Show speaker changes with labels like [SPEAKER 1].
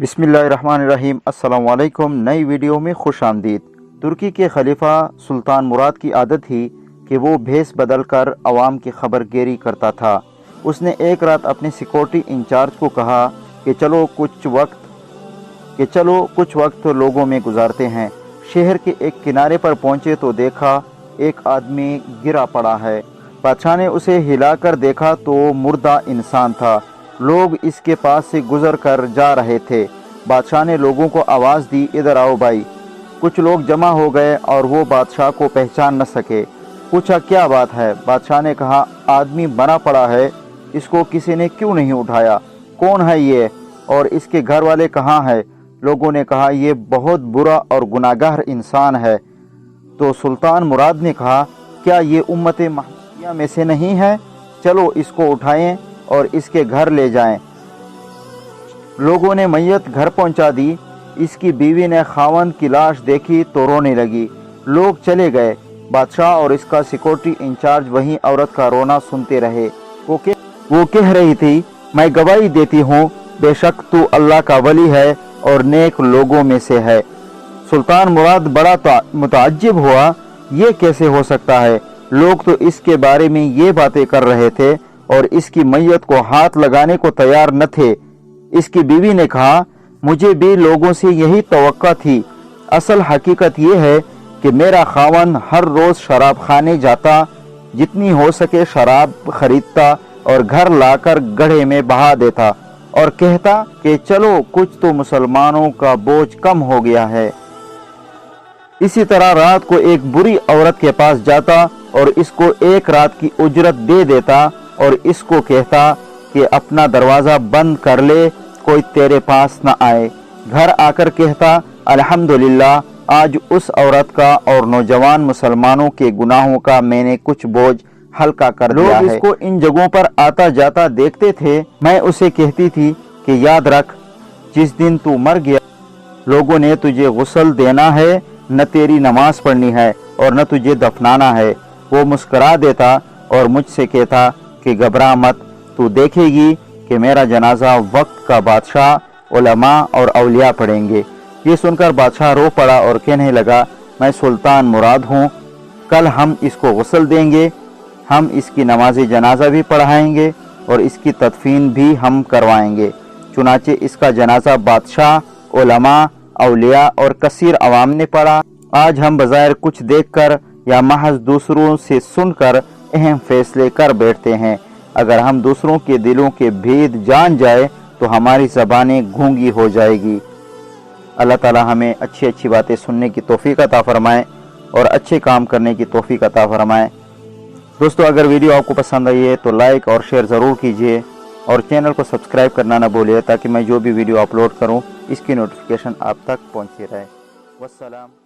[SPEAKER 1] बिस्मिल्लाहिर्रहमानिर्रहीम। अस्सलाम वालेकुम। नई वीडियो में खुश आमदीद। तुर्की के खलीफा सुल्तान मुराद की आदत थी कि वो भेस बदल कर अवाम की खबरगेरी करता था। उसने एक रात अपने सिक्योरिटी इंचार्ज को कहा कि चलो कुछ वक्त लोगों में गुजारते हैं। शहर के एक किनारे पर पहुंचे तो देखा एक आदमी गिरा पड़ा है। बादशाह ने उसे हिलाकर देखा तो मुर्दा इंसान था। लोग इसके पास से गुजर कर जा रहे थे। बादशाह ने लोगों को आवाज़ दी, इधर आओ भाई। कुछ लोग जमा हो गए और वो बादशाह को पहचान न सके। पूछा क्या बात है? बादशाह ने कहा आदमी मरा पड़ा है, इसको किसी ने क्यों नहीं उठाया? कौन है ये और इसके घर वाले कहाँ हैं? लोगों ने कहा ये बहुत बुरा और गुनाहगार इंसान है। तो सुल्तान मुराद ने कहा क्या ये उम्मत महमदिया में से नहीं है? चलो इसको उठाएं और इसके घर ले जाएं। लोगों ने मैयत घर पहुंचा दी। इसकी बीवी ने खावंद की लाश देखी तो रोने लगी। लोग चले गए। बादशाह और इसका सिक्योरिटी इंचार्ज वहीं औरत का रोना सुनते रहे। वो कह रही थी मैं गवाही देती हूँ बेशक तू अल्लाह का वली है और नेक लोगों में से है। सुल्तान मुराद बड़ा मुताज्जिब हुआ, ये कैसे हो सकता है? लोग तो इसके बारे में ये बातें कर रहे थे और इसकी मैयत को हाथ लगाने को तैयार न थे। इसकी बीवी ने कहा मुझे भी लोगों से यही तवक्का थी। असल हकीकत ये है कि मेरा खावन हर रोज शराब खाने जाता, जितनी हो सके शराब खरीदता और घर लाकर गड्ढे में बहा देता और कहता कि चलो कुछ तो मुसलमानों का बोझ कम हो गया है। इसी तरह रात को एक बुरी औरत के पास जाता और इसको एक रात की उजरत दे देता और इसको कहता कि अपना दरवाज़ा बंद कर ले, कोई तेरे पास न आए। घर आकर कहता अल्हम्दुलिल्लाह, आज उस औरत का और नौजवान मुसलमानों के गुनाहों का मैंने कुछ बोझ हल्का कर दिया है। लोग इसको इन जगहों पर आता जाता देखते थे। मैं उसे कहती थी कि याद रख जिस दिन तू मर गया लोगों ने तुझे गुस्ल देना है, न तेरी नमाज पढ़नी है और न तुझे दफनाना है। वो मुस्करा देता और मुझसे कहता कि घबरा मत, तू देखेगी कि मेरा जनाजा वक्त का बादशाह, उलमा और औलिया पढ़ेंगे। ये सुनकर बादशाह रो पड़ा और कहने लगा मैं सुल्तान मुराद हूँ, कल हम इसको गुस्ल देंगे, हम इसकी नमाज जनाजा भी पढ़ाएंगे और इसकी तदफीन भी हम करवाएंगे। चुनाचे इसका जनाजा बादशाह, उलमा, औलिया और कसीर अवाम ने पढ़ा। आज हम बज़ाहिर कुछ देखकर या महज दूसरों से सुनकर अहम फैसले कर बैठते हैं। अगर हम दूसरों के दिलों के भेद जान जाए तो हमारी ज़बानें गूंगी हो जाएगी। अल्लाह ताला हमें अच्छी अच्छी बातें सुनने की तौफीक अता फरमाए और अच्छे काम करने की तौफीक अता फरमाए। दोस्तों अगर वीडियो आपको पसंद आई है तो लाइक और शेयर ज़रूर कीजिए और चैनल को सब्सक्राइब करना ना भूलिए ताकि मैं जो भी वीडियो अपलोड करूं इसकी नोटिफिकेशन आप तक पहुंचती रहे। वस्सलाम।